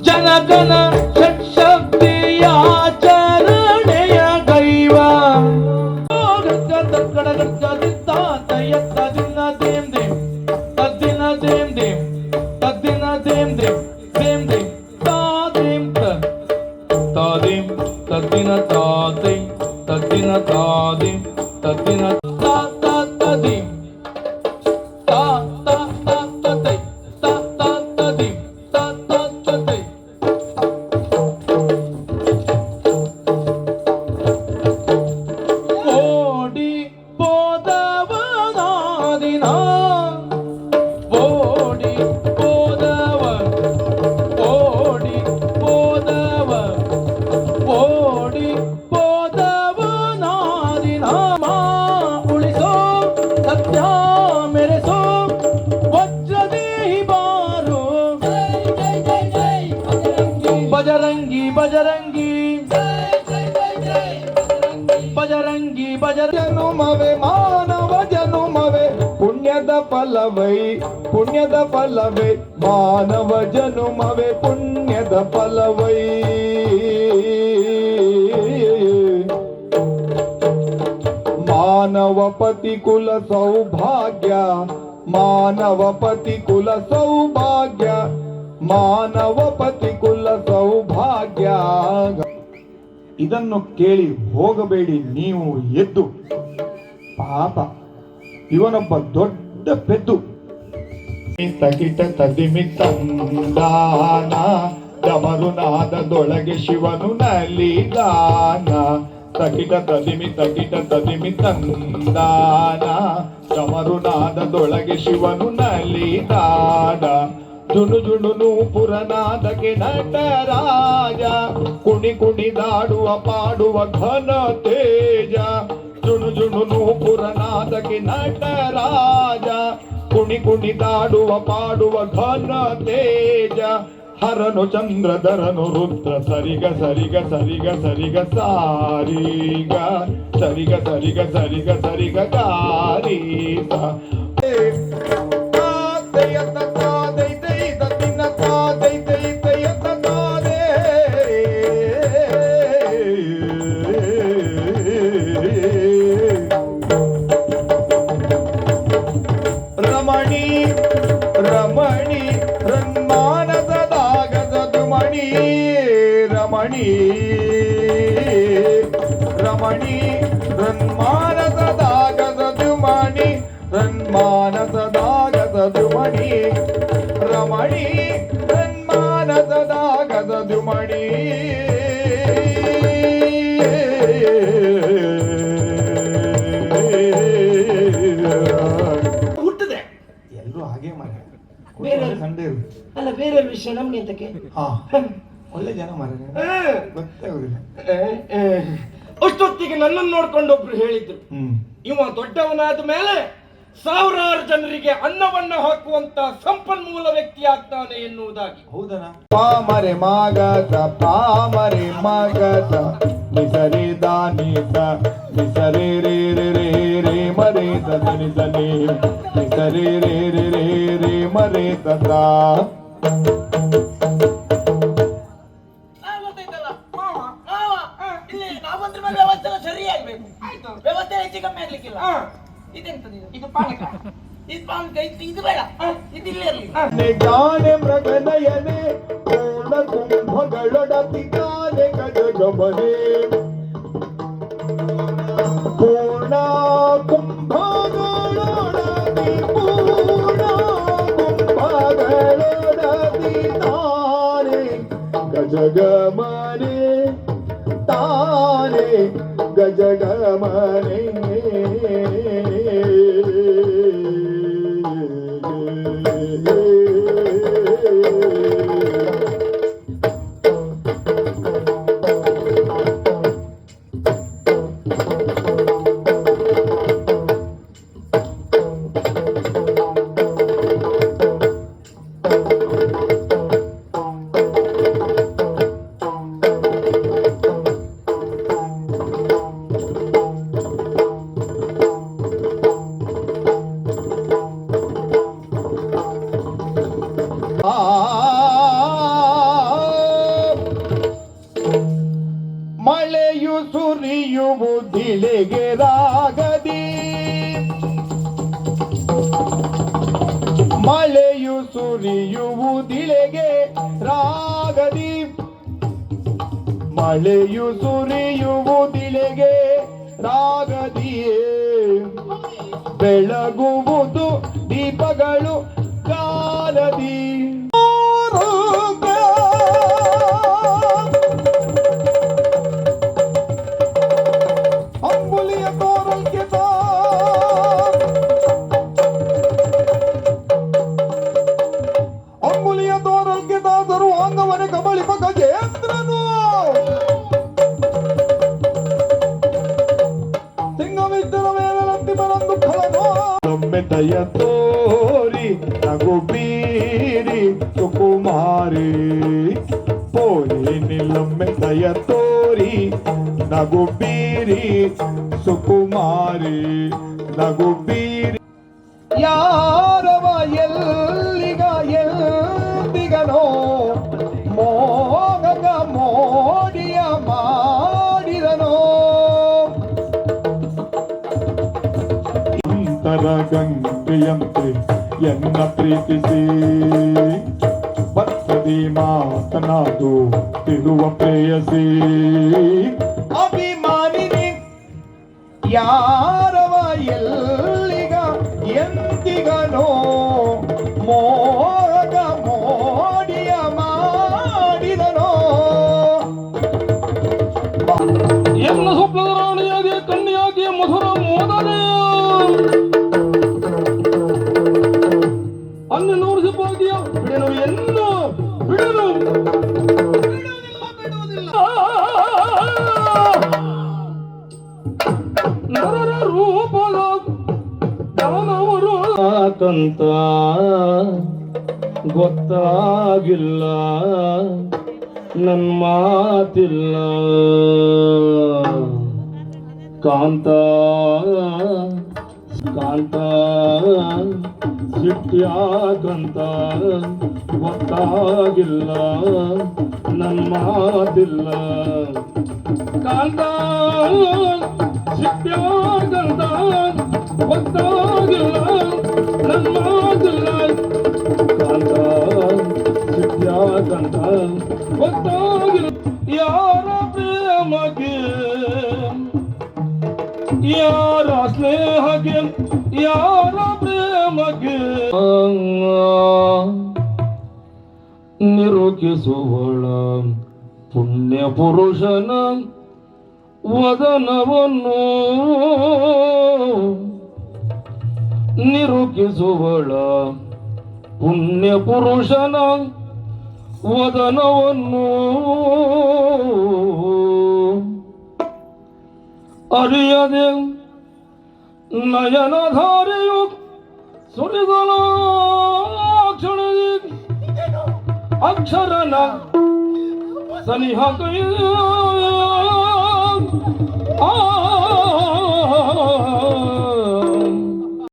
ಜನಗಣ ಷಟ್ಶಕ್ತಿಯಾಚರಣೆಯ ಗೈವ ತಕ್ಕಡ ಗರ್ಜದಿದ್ದ ತಯ್ಯತ್ತ ದಿನ ದೇಂ ದೇಂ ತದ್ದಿನ ದೇಂ ದೇಂ ತದ್ದಿನ ದೇಂ ದೇಂ ದೇಂ ದೇಂ ತಾದೇಂ ತಾದೇಂ ತದ್ದಿನ ತಾದೇಂ ತದ್ದಿನ ತಾದೇಂ ತದ್ದಿನ ತದ್ದಿಂ बजरंगी बजरंगी बजरंगी बजरनुमवे मानव जनुमवे पुण्यद फलवै मानव जनुमवे पुण्यद फलवै मानव पति कुल सौभाग्य मानव पति कुल सौभाग्य ಮಾನವ ಪತಿ ಕುಲ ಸೌಭಾಗ್ಯ. ಇದನ್ನು ಕೇಳಿ ಹೋಗಬೇಡಿ ನೀವು ಎದ್ದು. ಪಾಪ ಇವನೊಬ್ಬ ದೊಡ್ಡ ಪೆದ್ದು. ತಕಿಟ ತದಿಮಿ ತಂದಾನ ಡಮರುನಾದದೊಳಗೆ ಶಿವನು ನಲಿದಾನ. ತಕಿಟ ತದಿಮಿ ತಂದಾನ ಡಮರುನಾದದೊಳಗೆ ಶಿವನು ನಲಿದಾನ. ಜುಣು ಜುಣುನು ಪುರನಾದಕ್ಕೆ ನಟರಾಜ ಕುಣಿ ಕುಣಿದಾಡುವ ಪಾಡುವ ಘನ ತೇಜ. ಜುಣು ಜುಣುನು ಪುರನಾದಕ್ಕೆ ನಟರಾಜ ಕುಣಿ ಕುಣಿದಾಡುವ ಪಾಡುವ ಘನ ತೇಜ. ಹರನು ಚಂದ್ರಧರನು ರುದ್ರ ಸರಿಗ ಸರಿಗ ಸರಿಗ ಸರಿಗ ಸಾರಿಗ ಸರಿಗ ಸರಿಗ ಸರಿಗ ಸರಿಗ ಕಾರೀಸ. ರಮಣಿ ರನ್ಮಾನಸದಾಗಸದು ಮಣಿ ರಮಣಿ ರಮಣಿ ರನ್ಮಾನಸದಾಗಸದು ಮಣಿ ರನ್ಮಾನಸದಾಗಸದು ಮಣಿ ರಮಣಿ ರನ್ಮಾನಸದಾಗಸದು ಮಣಿ. ಹಾಗೆ ಅಲ್ಲ ಬೇರೆ ವಿಷಯ ನಮ್ಗೆ ಎಂತಕ್ಕೆ? ಒಳ್ಳೆ ಜನ ಗೊತ್ತಾಗುದಿಲ್ಲ. ಅಷ್ಟೊತ್ತಿಗೆ ನನ್ನನ್ನು ನೋಡ್ಕೊಂಡು ಒಬ್ರು ಹೇಳಿದ್ರು, ಇವ ದೊಡ್ಡವನಾದ ಮೇಲೆ ಸಾವಿರಾರು ಜನರಿಗೆ ಅನ್ನವನ್ನ ಹಾಕುವಂತ ಸಂಪನ್ಮೂಲ ವ್ಯಕ್ತಿ ಆಗ್ತಾನೆ ಎನ್ನುವುದಾಗಿ. ಹೌದನಾ? ಪಾಮರೆ ಮಾಗಸ ಪಾಮರೆ ಮಾಗಸ ನಿಸರಿ ದಾನಿಸ ನಿಸರಿ ರೇ ರೇ ರೇ ರೇ ಮರೆ ಸನಿ ಸನಿ ನಿಸರಿ ರೇ ರೇ ರೇ ರೇ ಮರೆ ಸದಾ. ಸರಿಯಾಗಬೇಕು, ವ್ಯವಸ್ಥೆ ಹೆಚ್ಚು ಕಮ್ಮಿ ಆಗ್ಲಿಕ್ಕಿಲ್ಲ. ಇದೆಂತದ್ದು? ಇದು ಪಾನಕ, ಇದು ಪಾನಕ, ಇದು ಬೇಡ, ಇದು ಇಲ್ಲೇ ಇರಲಿ. ಜ್ಞಾನ ಮೃಗನಯನೆ ಪೂರ್ಣ ಕುಂಭಗಳೊಡತಿ ಗಾನೆ ಗಜಗಮನೆ ಪೂರ್ಣ ಕುಂಭಗಳೊಡತಿ ಪೂರ್ಣ ಕುಂಭಗಳೊಡತಿ ತಾನೆ ಗಜಗಮನೆ ತಾನೆ ಗಜಗಮನೆ. ಮಳೆಯು ಸುರಿಯುವುದಿಳೆಗೆ ರಾಗದಿ, ಮಳೆಯು ಸುರಿಯುವುದಿಳೆಗೆ ರಾಗದಿ, ಮಳೆಯು ಸುರಿಯುವುದಿಳೆಗೆ ರಾಗದಿಯೇ ಬೆಳಗುವುದು ದೀಪಗಳು ಕಾಲದಿ. ಅಂಗುಲಿಯ ತೋರಲ್ಕೆ ಅಂಗುಲಿಯ ತೋರಲ್ಕೆ ದಾಸರು ಅಂಗವನೆ ಕಬಳಿಪ ಗಜೇಂದ್ರನು ಸಿಂಗವಿದ್ದರ ಮೇಲಂತಿ ಬರಂದು ಖಳನು ದಯ ತೋರಿ ನಗು ಬೀರಿ ಸುಕುಮಾರಿ ಪೋರಿ ನಿಲ್ಲೊಮ್ಮೆ ದಯ ತೋರಿ ನಗು ಬೀರಿ ಸುಕುಮಾರಿ ನಗು ಬೀರಿ ಯಾರವ ಎಲ್ಲಿಗ ಎಲ್ಲಿಗನೋ ಮೋಗಗ ಮೋಡಿಯ ಮಾಡಿದನೋ ಅಂತರ ಗಂಗೆಯಂತೆ ಎನ್ನ ಪ್ರೀತಿಸಿ ಬರ್ತದಿ ಮಾತನಾಡು ತಿರುವ ಪ್ರೇಯಸಿ ಅಭಿಮಾನಿನಿ ಯಾರವ ಎಲ್ಲಿಗ ಎಂದಿಗನೋ ಮೋಗ ಮೋಡಿಯ ಮಾಡಿದನೋ ಎಲ್ಲ ಸ್ವಪ್ನದ ರಾಣಿಯಾಗಿ ಕನ್ಯಾಗಿ ಮಧುರ ಮೋದನೆ ಅನ್ನನ್ನು ಉರಿಸಬಹುದಿಯ ಬಿಡನು ಎಂದು ಬಿಡನು ನರರ ರೂಪದ ದಾನವರು ಕಂತ ಗೊತ್ತಾಗಿಲ್ಲ ನನ್ ಮಾತಿಲ್ಲ ಕಾಂತ ಕಾಂತ ಸಿಟ್ಯಾಕಂತ ಗೊತ್ತಾಗಿಲ್ಲ ನನ್ ಮಾತಿಲ್ಲ ಕಾಂತ ಸಿಟ್ಯಾಕಂತ ಗೊತ್ತಾಗಿಲ್ಲ ನನ್ ಮಾತಿಲ್ಲ ಕಾಂತ ಸಿಟ್ಯಾಕಂತ ಗೊತ್ತಾಗಿಲ್ಲ ಯಾರ ಪ್ರೇಮಗೆ ಯಾರ ಸ್ನೇಹಕ್ಕೆ ಯಾರ ಪ್ರೇಮಗೆ ನಿರೂಪಿಸುವಳ ಪುಣ್ಯ ಪುರುಷನ ವದನವನ್ನು ನಿರೂಪಿಸುವಳ ಪುಣ್ಯ ಪುರುಷನ ವದನವನ್ನು ಅರಿಯದೆ ನಯನಧಾರೆಯು ಸುರಿದಲ ಕ್ಷಣದಿ ಅಕ್ಷರನ ಸನಿಹ ಕೈ